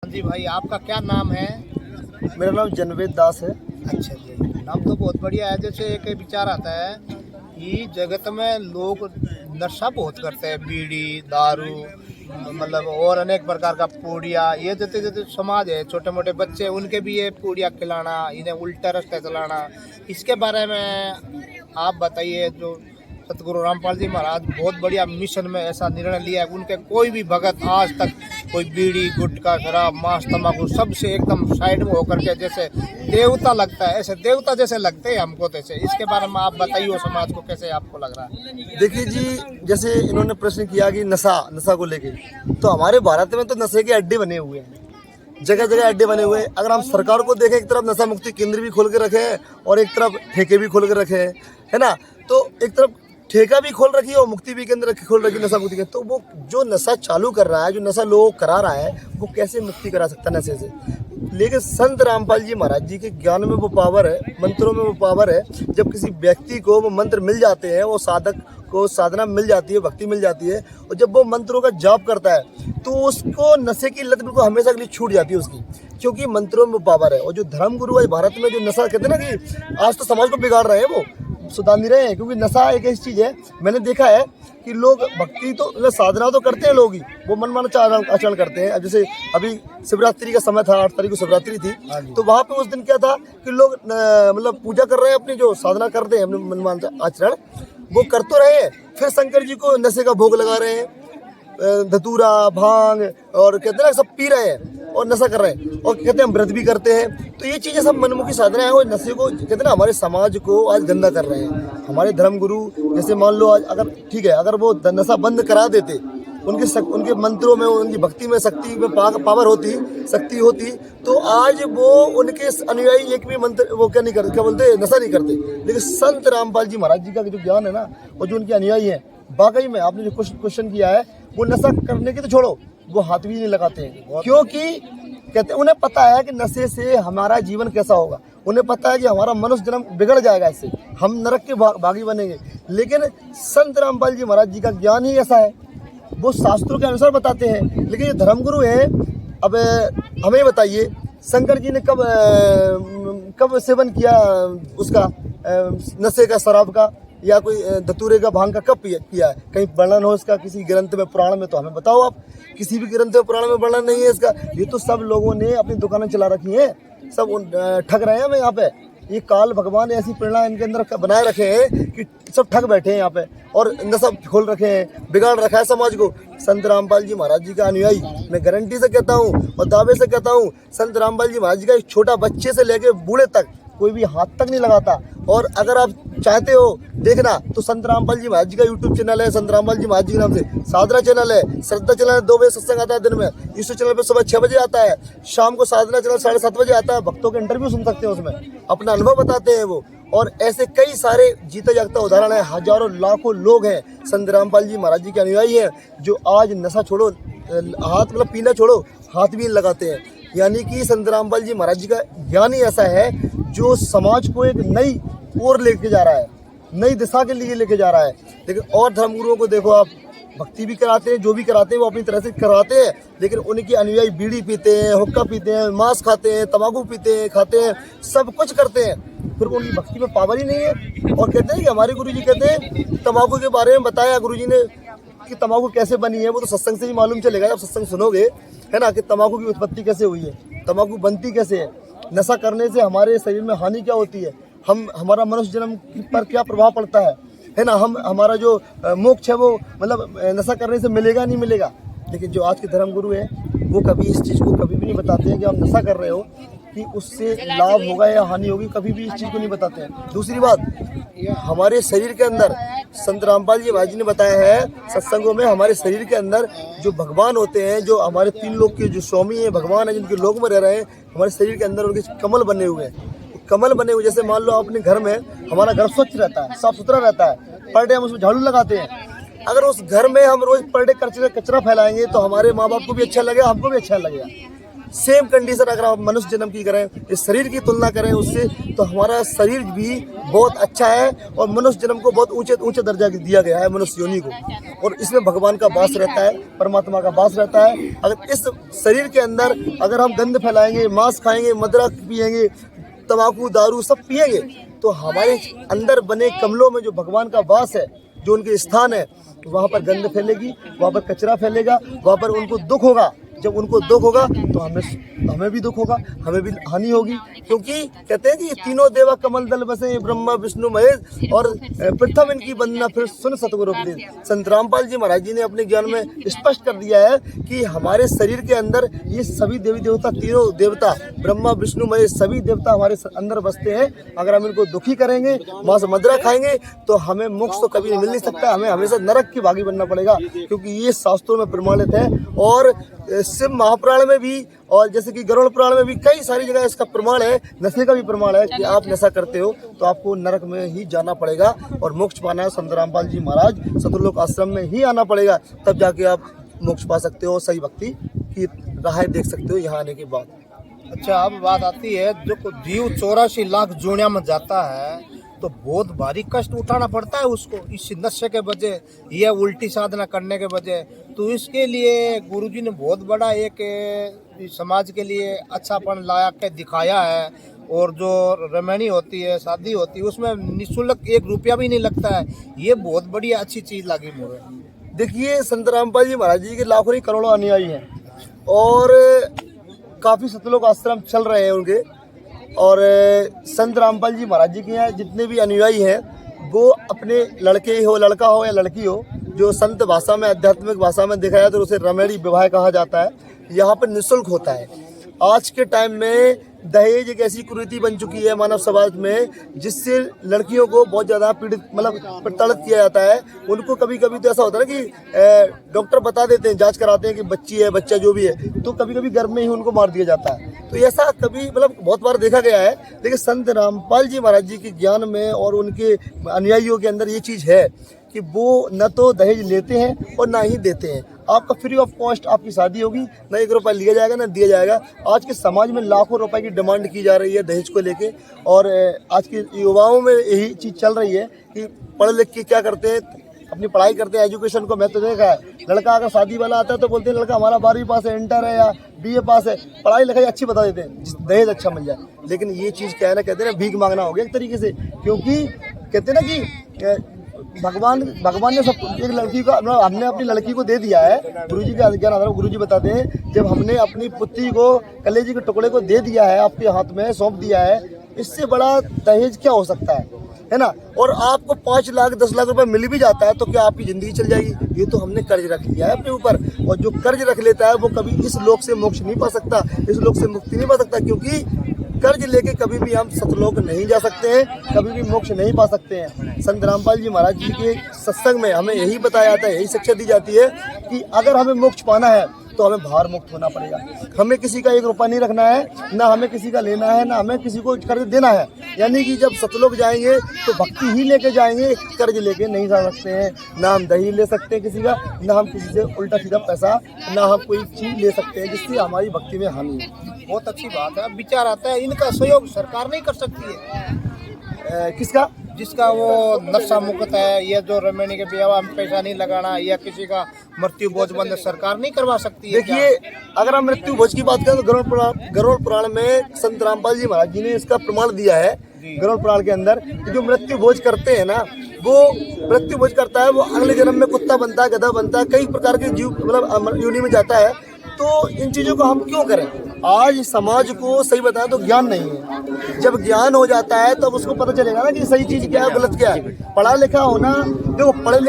जी भाई, आपका क्या नाम है? मेरा नाम जनवेद दास है। अच्छा जी, नाम तो बहुत बढ़िया है। जैसे एक विचार आता है कि जगत में लोग नशा बहुत करते हैं, बीड़ी, दारू, मतलब और अनेक प्रकार का पूड़िया। ये जैसे जैसे समाज है, छोटे मोटे बच्चे, उनके भी ये पूड़िया खिलाना, इन्हें उल्टा रास्ते चलाना, इसके बारे में आप बताइए। जो सतगुरु रामपाल जी महाराज बहुत बढ़िया मिशन में ऐसा निर्णय लिया है, उनके कोई भी भगत आज तक कोई बीड़ी, गुटखा, शराब, मांस, तंबाकू सबसे एकदम साइड में होकर के जैसे देवता लगता है, ऐसे देवता जैसे लगते हैं हमको। जैसे इसके बारे में आप बताइए, समाज को कैसे आपको लग रहा है? देखिए जी, जैसे इन्होंने प्रश्न किया कि नशा को लेके, तो हमारे भारत में तो नशे के अड्डे बने हुए हैं, जगह जगह अड्डे बने हुए हैं। अगर हम सरकार को देखें, एक तरफ नशा मुक्ति केंद्र भी खोल के रखे हैं और एक तरफ ठेके भी खोल के रखे हैं, है ना। तो एक तरफ ठेका भी खोल रखी है और मुक्ति भी केंद्र खोल रखी है, नशा मुक्ति केंद्र। तो वो जो नशा चालू कर रहा है, जो नशा लोगों को करा रहा है, वो कैसे मुक्ति करा सकता है नशे से? लेकिन संत रामपाल जी महाराज जी के ज्ञान में वो पावर है, मंत्रों में वो पावर है। जब किसी व्यक्ति को वो मंत्र मिल जाते हैं, वो साधक को साधना मिल जाती है, भक्ति मिल जाती है, और जब वो मंत्रों का जाप करता है तो उसको नशे की लत बिल्कुल हमेशा के लिए छूट जाती है उसकी, क्योंकि मंत्रों में वो पावर है। और जो धर्म गुरु है भारत में, जो नशा कहते हैं ना कि आज तो समाज को बिगाड़ रहे हैं, वो सुधार नहीं रहे हैं। क्योंकि नशा एक ऐसी चीज़ है, मैंने देखा है कि लोग भक्ति तो साधना तो करते हैं, लोग ही वो मनमाना आचरण करते हैं। अब जैसे अभी शिवरात्रि का समय था, 8 तारीख को शिवरात्रि थी, तो वहाँ पे उस दिन क्या था कि लोग मतलब पूजा कर रहे हैं, अपनी जो साधना करते हैं, अपने मनमाना आचरण वो कर तो रहे हैं, फिर शंकर जी को नशे का भोग लगा रहे हैं, धतूरा, भांग और कहते हैं ना, सब पी रहे हैं और नशा कर रहे हैं, और कहते हैं हम व्रत भी करते हैं। तो ये चीज़ें सब मनमुखी साधना है, और नशे को कहते हैं ना, हमारे समाज को आज गंदा कर रहे हैं। हमारे धर्म गुरु जैसे मान लो आज अगर ठीक है, अगर वो नशा बंद करा देते, उनके मंत्रों में, उनकी भक्ति में, शक्ति में पावर होती, शक्ति होती, तो आज वो उनके अनुयायी एक भी मंत्र वो क्या नहीं करते, क्या बोलते, नशा नहीं करते। लेकिन संत रामपाल जी महाराज जी का जो ज्ञान है ना, और जो उनके अनुयायी हैं, वाकई में आपने जो क्वेश्चन किया है, वो नशा करने की तो छोड़ो, वो हाथ भी नहीं लगाते हैं, क्योंकि कहते उन्हें पता है कि नशे से हमारा जीवन कैसा होगा। उन्हें पता है कि हमारा मनुष्य जन्म बिगड़ जाएगा, इससे हम नरक के भागी बनेंगे। लेकिन संत रामपाल जी महाराज जी का ज्ञान ही ऐसा है, वो शास्त्रों के अनुसार बताते हैं। लेकिन ये धर्मगुरु है। अब हमें बताइए, शंकर जी ने कब सेवन किया उसका, नशे का, शराब का, या कोई धतूरे का, भांग का कब किया है? कहीं वर्णन हो इसका किसी ग्रंथ में, पुराण में? तो हमें बताओ आप। किसी भी ग्रंथ में, पुराण में वर्णन नहीं है इसका। ये तो सब लोगों ने अपनी दुकानें चला रखी हैं, सब ठग रहे हैं हमें यहाँ पे। ये काल भगवान ऐसी प्रेरणा इनके अंदर बनाए रखे हैं कि सब ठग बैठे हैं यहाँ पे, और नशा खोल रखे हैं, बिगाड़ रखा है समाज को। संत रामपाल जी महाराज जी का अनुयायी मैं गारंटी से कहता हूँ और दावे से कहता हूँ, संत रामपाल जी महाराज जी का एक छोटा बच्चे से लेकर बूढ़े तक कोई भी हाथ तक नहीं लगाता। और अगर आप चाहते हो देखना, तो संत रामपाल जी महाराज जी का यूट्यूब चैनल है, संत रामपाल जी महाराज जी के नाम से। साधना चैनल है, श्रद्धा चैनल है, 2 बजे सत्संग आता है दिन में। इस चैनल पे सुबह 6 बजे आता है, शाम को साधना चैनल 7:30 बजे आता है। भक्तों के इंटरव्यू सुन सकते हैं, उसमें अपना अनुभव बताते हैं वो। और ऐसे कई सारे जीता जागता उदाहरण है, हजारों लाखों लोग हैं संत रामपाल जी महाराज जी के अनुयायी हैं, जो आज नशा छोड़ो, हाथ मतलब पीना छोड़ो, हाथ भी लगाते हैं। यानी कि संत रामपाल जी महाराज जी का ज्ञान ही ऐसा है, जो समाज को एक नई ओर लेके जा रहा है, नई दिशा के लिए लेके जा रहा है। लेकिन और धर्मगुरुओं को देखो आप, भक्ति भी कराते हैं, जो भी कराते हैं वो अपनी तरह से कराते हैं, लेकिन उनके अनुयायी बीड़ी पीते हैं, हुक्का पीते हैं, मांस खाते हैं, तंबाकू पीते हैं, खाते हैं, सब कुछ करते हैं, फिर उनकी भक्ति में पावर ही नहीं है। और कहते हैं कि हमारे गुरुजी कहते हैं, तंबाकू के बारे में बताया गुरुजी ने कि तंबाकू कैसे बनी है, वो तो सत्संग से ही मालूम चलेगा, जब सत्संग सुनोगे, है ना, कि तंबाकू की उत्पत्ति कैसे हुई है, तंबाकू बनती कैसे है, नशा करने से हमारे शरीर में हानि क्या होती है, हमारा मनुष्य जन्म पर क्या प्रभाव पड़ता है ना, हमारा जो मोक्ष है वो मतलब नशा करने से मिलेगा नहीं मिलेगा। लेकिन जो आज के धर्मगुरु है, वो कभी इस चीज़ को कभी भी नहीं बताते हैं कि आप नशा कर रहे हो कि उससे लाभ होगा या हानि होगी, कभी भी इस चीज़ को नहीं बताते हैं। दूसरी बात, हमारे शरीर के अंदर संत रामपाल जी महाराज जी ने बताया है सत्संगों में, हमारे शरीर के अंदर जो भगवान होते हैं, जो हमारे 3 लोक के जो स्वामी हैं, भगवान है, जिनके लोक में रह रहे हैं, हमारे शरीर के अंदर उनके कमल बने हुए हैं। कमल बने हुए, जैसे मान लो अपने घर में हमारा घर स्वच्छ रहता है, साफ सुथरा रहता है, पर डे हम उसमें झाड़ू लगाते हैं। अगर उस घर में हम रोज पर डे कचरा फैलाएंगे, तो हमारे माँ बाप को भी अच्छा लगेगा, हमको भी अच्छा लगेगा। सेम कंडीशन अगर आप मनुष्य जन्म की करें, इस शरीर की तुलना करें उससे, तो हमारा शरीर भी बहुत अच्छा है और मनुष्य जन्म को बहुत ऊंचे ऊंचे दर्जा दिया गया है मनुष्य योनि को, और इसमें भगवान का वास रहता है, परमात्मा का वास रहता है। अगर इस शरीर के अंदर अगर हम गंद फैलाएंगे, मांस खाएंगे, मदिरा पिएंगे, तंबाकू दारू सब पिएंगे, तो हमारे अंदर बने कमलों में जो भगवान का वास है, जो उनके स्थान है, वहाँ पर गंद फैलेगी, वहाँ पर कचरा फैलेगा, वहाँ पर उनको दुख होगा। जब उनको दुख होगा तो हमें भी दुख होगा, हमें भी हानि होगी, क्योंकि कहते हैं कि तीनों देवा कमल दल बसे, ब्रह्मा विष्णु महेश और प्रथम इनकी वंदना फिर सुन सतगुरु उपदेश। संत रामपाल जी महाराज जी ने अपने ज्ञान में स्पष्ट कर दिया है कि हमारे शरीर के अंदर ये सभी देवी देवता, तीनों देवता ब्रह्मा विष्णु महेश सभी देवता हमारे अंदर बसते हैं। अगर हम इनको दुखी करेंगे, मांस मदिरा खाएंगे, तो हमें मोक्ष तो कभी मिल नहीं सकता, हमें हमेशा नरक की भागी बनना पड़ेगा, क्योंकि ये शास्त्रों में प्रमाणित है। और शिव महापुराण में भी और जैसे कि गरुड़ पुराण में भी कई सारी जगह इसका प्रमाण है, नशे का भी प्रमाण है कि आप नशा करते हो तो आपको नरक में ही जाना पड़ेगा, और मोक्ष पाना है संत रामपाल जी महाराज सतलोक आश्रम में ही आना पड़ेगा, तब जाके आप मोक्ष पा सकते हो, सही भक्ति की राहें देख सकते हो यहाँ आने के बाद। अच्छा, अब बात आती है जो जीव 84 लाख जोड़िया में जाता है तो बहुत भारी कष्ट उठाना पड़ता है उसको इस नशे के वजह, यह उल्टी साधना करने के वजह। तो इसके लिए गुरुजी ने बहुत बड़ा एक समाज के लिए अच्छापन लाया के दिखाया है, और जो रमणी होती है, शादी होती है, उसमें निःशुल्क 1 रुपया भी नहीं लगता है। ये बहुत बड़ी अच्छी चीज़ लगी मुझे। देखिए, संत रामपाल जी महाराज जी के लाखों नहीं करोड़ों अनुयायी हैं, और काफ़ी सतलोक आश्रम चल रहे हैं उनके, और संत रामपाल जी महाराज जी के यहाँ जितने भी अनुयायी हैं वो अपने लड़के हो, लड़का हो या लड़की हो, जो संत भाषा में, आध्यात्मिक भाषा में देखा जाए तो उसे रमणी विवाह कहा जाता है, यहाँ पर निःशुल्क होता है। आज के टाइम में दहेज एक ऐसी कुरीति बन चुकी है मानव समाज में, जिससे लड़कियों को बहुत ज़्यादा पीड़ित प्रताड़ित किया जाता है। उनको कभी कभी तो ऐसा होता है ना कि डॉक्टर बता देते हैं, जांच कराते हैं कि बच्ची है, बच्चा जो भी है, तो कभी कभी गर्भ में ही उनको मार दिया जाता है। तो ऐसा कभी बहुत बार देखा गया है। लेकिन संत रामपाल जी महाराज जी के ज्ञान में और उनके अनुयायियों के अंदर ये चीज़ है कि वो न तो दहेज लेते हैं और ना ही देते हैं। आपका फ्री ऑफ कॉस्ट आपकी शादी होगी, ना 1 रुपया लिया जाएगा ना दिया जाएगा। आज के समाज में लाखों रुपए की डिमांड की जा रही है दहेज को लेके, और आज के युवाओं में यही चीज़ चल रही है कि पढ़ लिख के क्या करते हैं, अपनी पढ़ाई करते हैं, एजुकेशन को महत्व देखा है। लड़का अगर शादी वाला आता है तो बोलते हैं लड़का हमारा 12वीं पास है, इंटर है या BA पास है, पढ़ाई लिखाई अच्छी बता देते हैं, दहेज अच्छा मिल जाए। लेकिन ये चीज़ क्या है ना, कहते हैं ना, भीख मांगना हो गया एक तरीके से, क्योंकि कहते हैं ना कि भगवान ने सब एक लड़की का, हमने अपनी लड़की को दे दिया है। गुरुजी के ज्ञान आधार गुरुजी बताते हैं, जब हमने अपनी पुत्री को, कलेजी के टुकड़े को दे दिया है, आपके हाथ में सौंप दिया है, इससे बड़ा दहेज क्या हो सकता है ना। और आपको 5 लाख 10 लाख रुपए मिल भी जाता है तो क्या आपकी ज़िंदगी चल जाएगी? ये तो हमने कर्ज रख लिया है अपने ऊपर, और जो कर्ज रख लेता है वो कभी इस लोक से मोक्ष नहीं पा सकता, इस लोक से मुक्ति नहीं पा सकता, क्योंकि कर्ज लेके कभी भी हम सतलोक नहीं जा सकते हैं, कभी भी मोक्ष नहीं पा सकते हैं। संत रामपाल जी महाराज जी के सत्संग में हमें यही बताया जाता है, यही शिक्षा दी जाती है कि अगर हमें मोक्ष पाना है तो हमें भार मुक्त होना पड़ेगा। हमें किसी का 1 रुपया नहीं रखना है, ना हमें किसी का लेना है, ना हमें किसी को कर्ज देना है। यानी कि जब सतलोक जाएंगे तो भक्ति ही लेके जाएंगे, कर्ज लेके नहीं जा सकते हैं। ना हम दही ले सकते हैं किसी का, ना हम किसी से उल्टा सीधा पैसा, ना हम कोई चीज़ ले सकते हैं जिससे हमारी भक्ति में हानि है। बहुत अच्छी बात है। विचार आता है इनका सहयोग सरकार नहीं कर सकती है? किसका? जिसका वो नशा मुक्त है, ये जो रमणी के ब्याह में पैसा नहीं लगाना, या किसी का मृत्यु भोज बंद सरकार नहीं करवा सकती है? देखिए, अगर हम मृत्यु भोज की बात करें तो गरुड़ पुराण में संत रामपाल जी महाराज जी ने इसका प्रमाण दिया है। गरुड़ पुराण के अंदर जो मृत्यु भोज करते हैं ना, वो मृत्यु भोज करता है, वो अगले जन्म में कुत्ता बनता है, गधा बनता है, कई प्रकार के जीव मतलब योनि में जाता है। तो इन चीज़ों को हम क्यों करें? आज समाज को सही बताएं तो ज्ञान नहीं है। जब ज्ञान हो जाता है तब तो उसको पता चलेगा ना कि सही चीज़ क्या है, गलत क्या है। पढ़ा लिखा होना, देखो पढ़े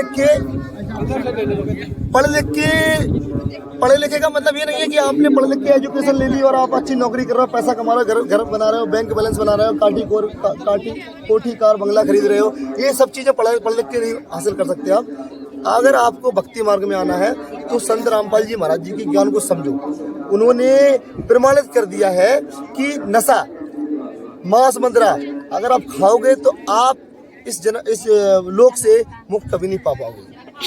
लिखे का मतलब ये नहीं है कि आपने पढ़ लिख के एजुकेशन ले ली और आप अच्छी नौकरी कर रहे हो, पैसा कमा रहे हो, घर बना रहे हो, बैंक बैलेंस बना रहे हो, कोठी कार बंगला खरीद रहे हो। ये सब चीज़ें पढ़ लिख के नहीं हासिल कर सकते आप। अगर आपको भक्ति मार्ग में आना है तो संत रामपाल जी महाराज जी के ज्ञान को समझो। उन्होंने प्रमाणित कर दिया है कि नशा, मांस मदिरा अगर आप खाओगे तो आप इस लोक से मुक्त कभी नहीं पा पाओगे।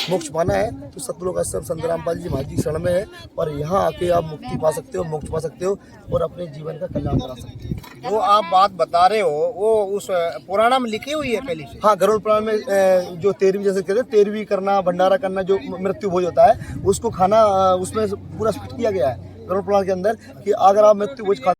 मोक्ष पाना है तो सतलोक आश्रम संत रामपाल जी महाराज जी शरण में है, और यहाँ आके आप मुक्ति पा सकते हो, मोक्ष पा सकते हो और अपने जीवन का कल्याण करा सकते हो। जो आप बात बता रहे हो वो उस पुराण में लिखी हुई है पहले से? हाँ, गरुड़ पुराण में जो 13वीं, जैसे कहते हैं 13वीं करना, भंडारा करना, जो मृत्यु भोज होता है उसको खाना, उसमें पूरा स्पष्ट किया गया है गरुड़ पुराण के अंदर कि अगर आप मृत्यु भोज